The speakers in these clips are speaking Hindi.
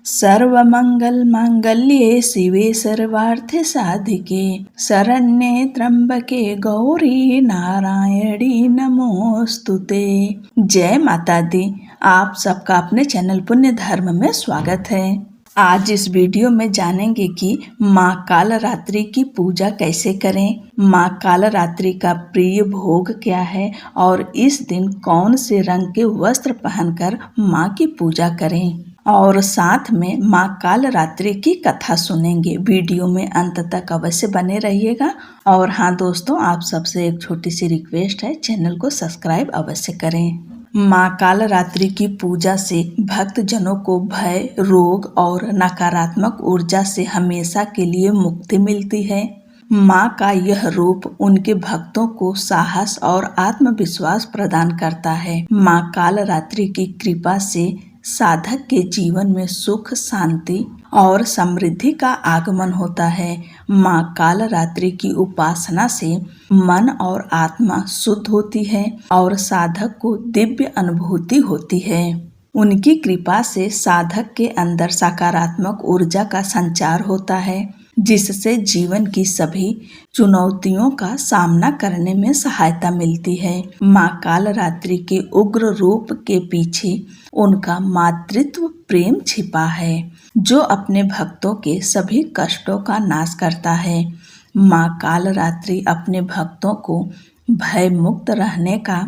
सर्वमंगल मांगल्ये शिवे सर्वार्थ साधिके शरण्ये त्र्यंबके गौरी नारायणी नमोस्तुते। जय माता दी। आप सबका अपने चैनल पुण्य धर्म में स्वागत है। आज इस वीडियो में जानेंगे कि माँ कालरात्रि की पूजा कैसे करें, माँ कालरात्रि का प्रिय भोग क्या है और इस दिन कौन से रंग के वस्त्र पहनकर माँ की पूजा करें, और साथ में माँ कालरात्रि की कथा सुनेंगे। वीडियो में अंत तक अवश्य बने रहिएगा। और हाँ दोस्तों, आप सबसे एक छोटी सी रिक्वेस्ट है, चैनल को सब्सक्राइब अवश्य करें। माँ कालरात्रि की पूजा से भक्त जनों को भय, रोग और नकारात्मक ऊर्जा से हमेशा के लिए मुक्ति मिलती है। माँ का यह रूप उनके भक्तों को साहस और आत्मविश्वास प्रदान करता है। माँ कालरात्रि की कृपा से साधक के जीवन में सुख, शांति और समृद्धि का आगमन होता है। माँ कालरात्रि की उपासना से मन और आत्मा शुद्ध होती है और साधक को दिव्य अनुभूति होती है। उनकी कृपा से साधक के अंदर सकारात्मक ऊर्जा का संचार होता है, जिससे जीवन की सभी चुनौतियों का सामना करने में सहायता मिलती है। माँ कालरात्रि के उग्र रूप के पीछे उनका मातृत्व प्रेम छिपा है, जो अपने भक्तों के सभी कष्टों का नाश करता है। माँ कालरात्रि अपने भक्तों को भय मुक्त रहने का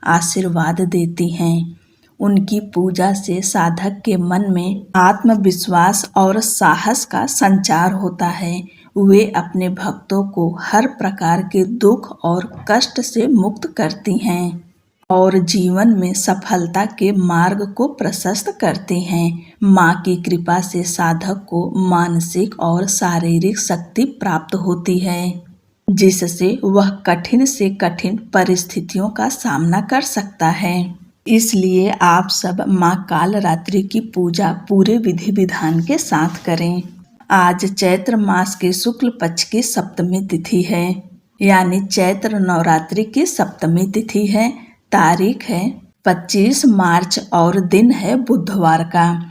आशीर्वाद देती हैं। उनकी पूजा से साधक के मन में आत्मविश्वास और साहस का संचार होता है। वे अपने भक्तों को हर प्रकार के दुख और कष्ट से मुक्त करती हैं और जीवन में सफलता के मार्ग को प्रशस्त करते हैं। माँ की कृपा से साधक को मानसिक और शारीरिक शक्ति प्राप्त होती है, जिससे वह कठिन से कठिन परिस्थितियों का सामना कर सकता है। इसलिए आप सब माँ कालरात्रि की पूजा पूरे विधि विधान के साथ करें। आज चैत्र मास के शुक्ल पक्ष की सप्तमी तिथि है, यानी चैत्र नवरात्रि की सप्तमी तिथि है। तारीख है 25 मार्च और दिन है बुधवार का।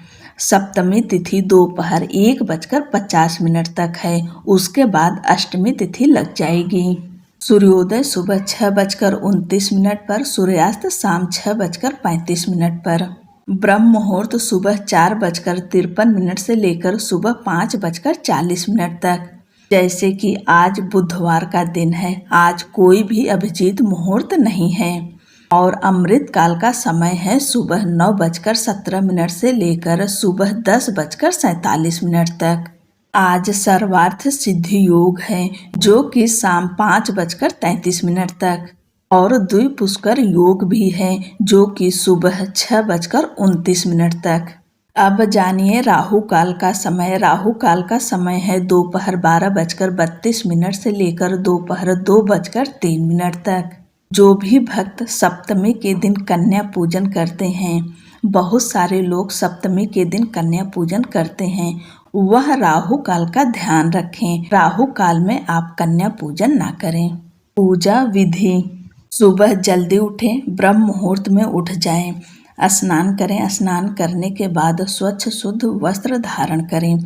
सप्तमी तिथि दोपहर 1:50 तक है। उसके बाद अष्टमी तिथि लग जाएगी। सूर्योदय सुबह 6:29 पर, सूर्यास्त शाम 6:35 पर। ब्रह्म मुहूर्त सुबह 4:53 से लेकर सुबह 5:40 तक। जैसे कि आज बुधवार का दिन है, आज कोई भी अभिजीत मुहूर्त नहीं है और अमृत काल का समय है सुबह 9:17 से लेकर सुबह 10:47 तक। आज सर्वार्थ सिद्धि योग है, जो कि शाम 5:33 तक, और द्विपुष्कर योग भी है, जो कि सुबह 6:29 तक। अब जानिए राहु काल का समय। राहु काल का समय है दोपहर 12:32 से लेकर दोपहर 2:03 तक। जो भी भक्त सप्तमी के दिन कन्या पूजन करते हैं, बहुत सारे लोग सप्तमी के दिन कन्या पूजन करते हैं, वह राहु काल का ध्यान रखें। राहु काल में आप कन्या पूजन ना करें। पूजा विधि: सुबह जल्दी उठें, ब्रह्म मुहूर्त में उठ जाएं, स्नान करें। स्नान करने के बाद स्वच्छ शुद्ध वस्त्र धारण करें।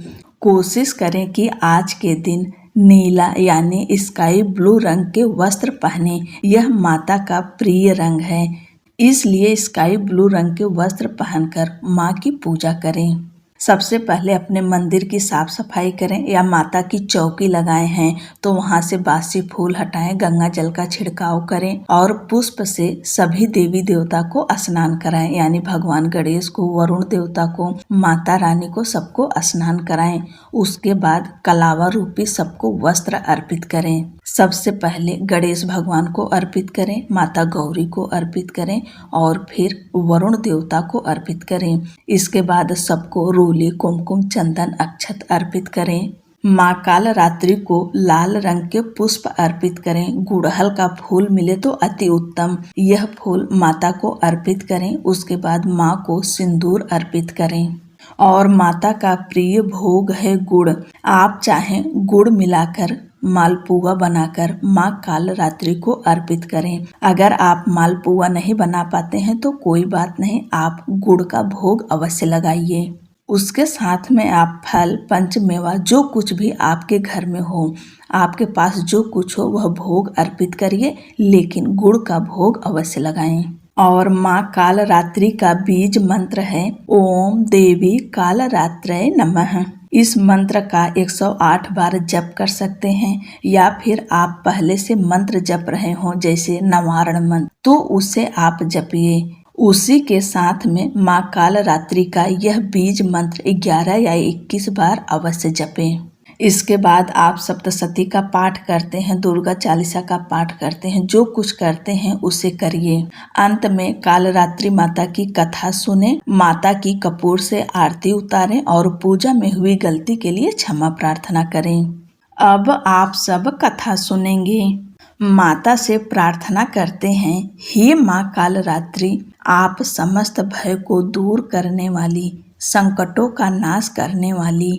कोशिश करें कि आज के दिन नीला यानी स्काई ब्लू रंग के वस्त्र पहने। यह माता का प्रिय रंग है, इसलिए स्काई ब्लू रंग के वस्त्र पहनकर माँ की पूजा करें। सबसे पहले अपने मंदिर की साफ सफाई करें, या माता की चौकी लगाए हैं तो वहां से बासी फूल हटाएं, गंगा जल का छिड़काव करें और पुष्प से सभी देवी देवता को स्नान कराएं, यानी भगवान गणेश को, वरुण देवता को, माता रानी को, सबको स्नान कराएं। उसके बाद कलावा रूपी सबको वस्त्र अर्पित करें। सबसे पहले गणेश भगवान को अर्पित करें, माता गौरी को अर्पित करें और फिर वरुण देवता को अर्पित करें। इसके बाद सबको रोली, कुमकुम, चंदन, अक्षत अर्पित करें। माँ कालरात्रि को लाल रंग के पुष्प अर्पित करें। गुड़हल का फूल मिले तो अति उत्तम, यह फूल माता को अर्पित करें। उसके बाद माँ को सिंदूर अर्पित करें। और माता का प्रिय भोग है गुड़। आप चाहें गुड़ मिलाकर मालपुआ बनाकर माँ कालरात्रि को अर्पित करें। अगर आप मालपुआ नहीं बना पाते हैं तो कोई बात नहीं, आप गुड़ का भोग अवश्य लगाइए। उसके साथ में आप फल पंचमेवा जो कुछ भी आपके घर में हो, आपके पास जो कुछ हो वह भोग अर्पित करिए, लेकिन गुड़ का भोग अवश्य लगाएं। और माँ कालरात्रि का बीज मंत्र है ओम देवी कालरात्रय नमः। इस मंत्र का 108 बार जप कर सकते हैं, या फिर आप पहले से मंत्र जप रहे हो जैसे नवारण मंत्र, तो उसे आप जपिए। उसी के साथ में माँ कालरात्रि का यह बीज मंत्र 11 या 21 बार अवश्य जपें। इसके बाद आप सप्तशती का पाठ करते हैं, दुर्गा चालीसा का पाठ करते हैं, जो कुछ करते हैं उसे करिए। अंत में कालरात्रि माता की कथा सुने, माता की कपूर से आरती उतारें और पूजा में हुई गलती के लिए क्षमा प्रार्थना करें। अब आप सब कथा सुनेंगे। माता से प्रार्थना करते हैं, हे माँ कालरात्रि, आप समस्त भय को दूर करने वाली, संकटों का नाश करने वाली,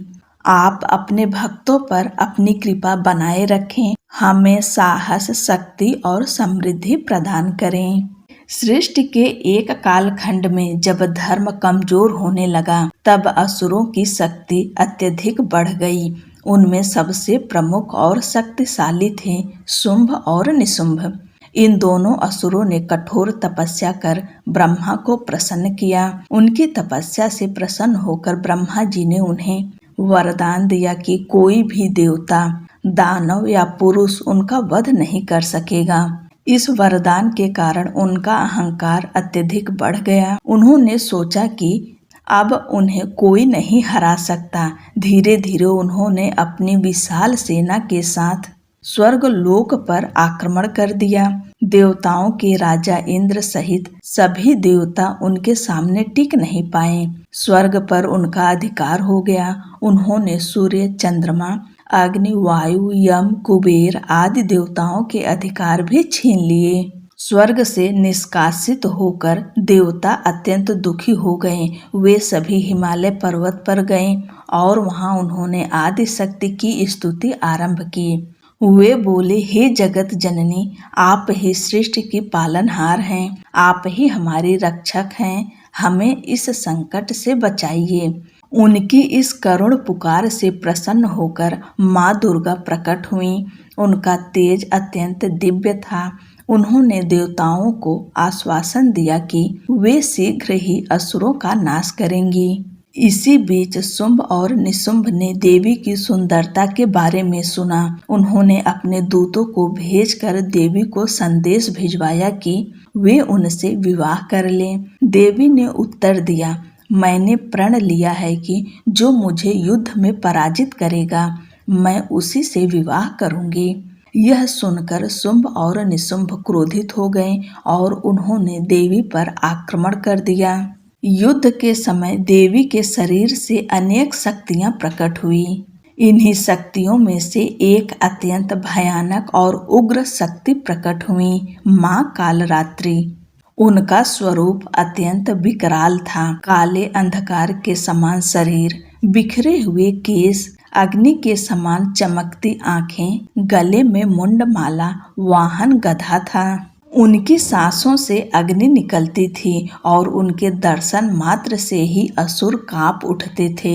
आप अपने भक्तों पर अपनी कृपा बनाए रखें, हमें साहस, शक्ति और समृद्धि प्रदान करें। सृष्टि के एक कालखंड में जब धर्म कमजोर होने लगा, तब असुरों की शक्ति अत्यधिक बढ़ गई। उनमें सबसे प्रमुख और शक्तिशाली थे शुंभ और निशुंभ। इन दोनों असुरों ने कठोर तपस्या कर ब्रह्मा को प्रसन्न किया। उनकी तपस्या से प्रसन्न होकर ब्रह्मा जी ने उन्हें वरदान दिया कि कोई भी देवता, दानव या पुरुष उनका वध नहीं कर सकेगा। इस वरदान के कारण उनका अहंकार अत्यधिक बढ़ गया। उन्होंने सोचा कि अब उन्हें कोई नहीं हरा सकता। धीरे धीरे उन्होंने अपनी विशाल सेना के साथ स्वर्ग लोक पर आक्रमण कर दिया। देवताओं के राजा इंद्र सहित सभी देवता उनके सामने टिक नहीं पाए। स्वर्ग पर उनका अधिकार हो गया। उन्होंने सूर्य, चंद्रमा, अग्नि, वायु, यम, कुबेर आदि देवताओं के अधिकार भी छीन लिए। स्वर्ग से निष्कासित होकर देवता अत्यंत दुखी हो गए। वे सभी हिमालय पर्वत पर गए और वहां उन्होंने आदि शक्ति की स्तुति आरंभ की। वे बोले, हे जगत जननी, आप ही सृष्टि की पालनहार हैं, आप ही हमारी रक्षक हैं, हमें इस संकट से बचाइए। उनकी इस करुण पुकार से प्रसन्न होकर माँ दुर्गा प्रकट हुई। उनका तेज अत्यंत दिव्य था। उन्होंने देवताओं को आश्वासन दिया कि वे शीघ्र ही असुरों का नाश करेंगी। इसी बीच शुंभ और निशुंभ ने देवी की सुंदरता के बारे में सुना। उन्होंने अपने दूतों को भेजकर देवी को संदेश भिजवाया कि वे उनसे विवाह कर लें। देवी ने उत्तर दिया, मैंने प्रण लिया है कि जो मुझे युद्ध में पराजित करेगा, मैं उसी से विवाह करूंगी। यह सुनकर शुंभ और निशुंभ क्रोधित हो गए और उन्होंने देवी पर आक्रमण कर दिया। युद्ध के समय देवी के शरीर से अनेक शक्तियां प्रकट हुई। इन्हीं शक्तियों में से एक अत्यंत भयानक और उग्र शक्ति प्रकट हुई, माँ कालरात्रि। उनका स्वरूप अत्यंत विकराल था। काले अंधकार के समान शरीर, बिखरे हुए केस, अग्नि के समान चमकती आंखें, गले में मुंडमाला, वाहन गधा था। उनकी सांसों से अग्नि निकलती थी और उनके दर्शन मात्र से ही असुर कांप उठते थे।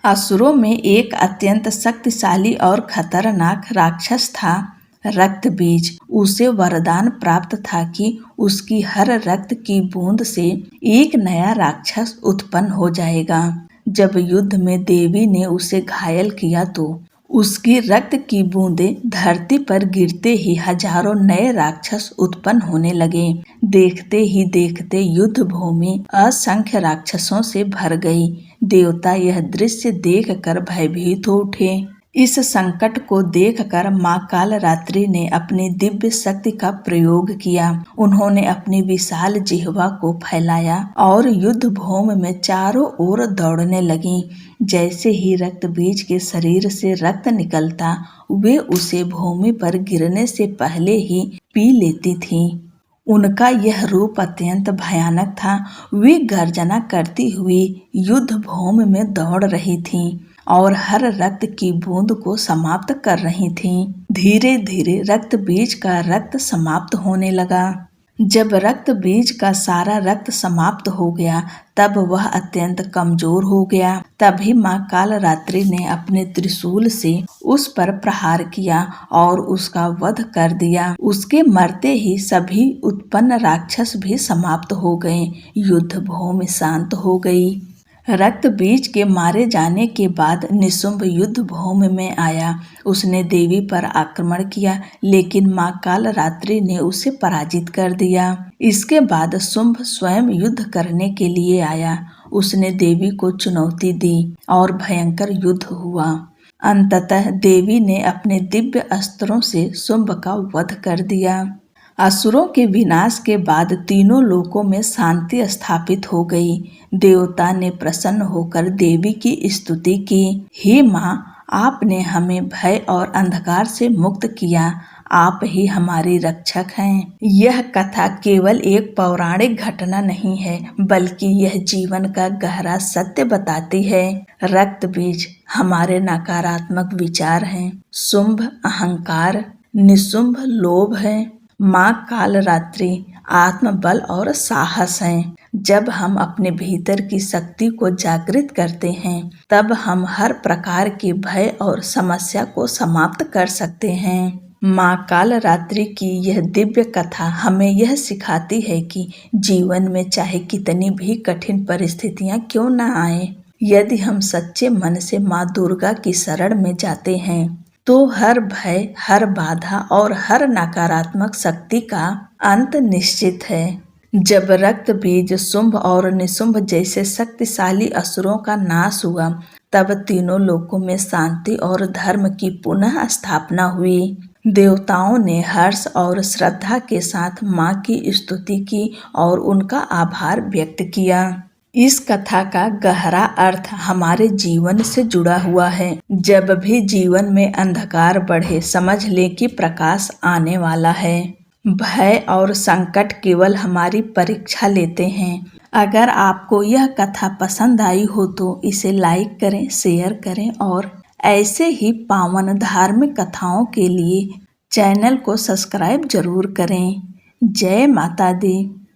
असुरों में एक अत्यंत शक्तिशाली और खतरनाक राक्षस था, रक्त बीज। उसे वरदान प्राप्त था कि उसकी हर रक्त की बूंद से एक नया राक्षस उत्पन्न हो जाएगा। जब युद्ध में देवी ने उसे घायल किया तो उसकी रक्त की बूंदें धरती पर गिरते ही हजारों नए राक्षस उत्पन्न होने लगे। देखते ही देखते युद्ध भूमि असंख्य राक्षसों से भर गई। देवता यह दृश्य देखकर भयभीत हो उठे। इस संकट को देखकर माँ कालरात्रि ने अपनी दिव्य शक्ति का प्रयोग किया। उन्होंने अपनी विशाल जिह्वा को फैलाया और युद्ध भूमि में चारों ओर दौड़ने लगी। जैसे ही रक्त बीज के शरीर से रक्त निकलता, वे उसे भूमि पर गिरने से पहले ही पी लेती थीं। उनका यह रूप अत्यंत भयानक था। वे गर्जना करती हुई युद्ध भूमि में दौड़ रही थीं और हर रक्त की बूंद को समाप्त कर रही थीं। धीरे धीरे रक्त बीज का रक्त समाप्त होने लगा। जब रक्त बीज का सारा रक्त समाप्त हो गया तब वह अत्यंत कमजोर हो गया। तभी माँ कालरात्रि ने अपने त्रिशूल से उस पर प्रहार किया और उसका वध कर दिया। उसके मरते ही सभी उत्पन्न राक्षस भी समाप्त हो गए। युद्ध भूमि शांत हो गई। रक्त बीज के मारे जाने के बाद निशुंभ युद्ध भूमि में आया। उसने देवी पर आक्रमण किया, लेकिन माँ कालरात्रि ने उसे पराजित कर दिया। इसके बाद शुंभ स्वयं युद्ध करने के लिए आया। उसने देवी को चुनौती दी और भयंकर युद्ध हुआ। अंततः देवी ने अपने दिव्य अस्त्रों से शुंभ का वध कर दिया। असुरों के विनाश के बाद तीनों लोकों में शांति स्थापित हो गई। देवता ने प्रसन्न होकर देवी की स्तुति की। हे माँ, आपने हमें भय और अंधकार से मुक्त किया। आप ही हमारी रक्षक हैं। यह कथा केवल एक पौराणिक घटना नहीं है, बल्कि यह जीवन का गहरा सत्य बताती है। रक्त बीज हमारे नकारात्मक विचार हैं, शुंभ अहंकार, निशुंभ लोभ है, माँ कालरात्रि आत्मबल और साहस हैं। जब हम अपने भीतर की शक्ति को जागृत करते हैं, तब हम हर प्रकार के भय और समस्या को समाप्त कर सकते हैं। माँ कालरात्रि की यह दिव्य कथा हमें यह सिखाती है कि जीवन में चाहे कितनी भी कठिन परिस्थितियाँ क्यों न आए, यदि हम सच्चे मन से माँ दुर्गा की शरण में जाते हैं, तो हर भय, हर बाधा और हर नकारात्मक शक्ति का अंत निश्चित है। जब रक्त बीज शुंभ और निशुंभ जैसे शक्तिशाली असुरों का नाश हुआ, तब तीनों लोकों में शांति और धर्म की पुनः स्थापना हुई। देवताओं ने हर्ष और श्रद्धा के साथ माँ की स्तुति की और उनका आभार व्यक्त किया। इस कथा का गहरा अर्थ हमारे जीवन से जुड़ा हुआ है। जब भी जीवन में अंधकार बढ़े, समझ ले कि प्रकाश आने वाला है। भय और संकट केवल हमारी परीक्षा लेते हैं। अगर आपको यह कथा पसंद आई हो तो इसे लाइक करें, शेयर करें और ऐसे ही पावन धार्मिक कथाओं के लिए चैनल को सब्सक्राइब जरूर करें। जय माता दी।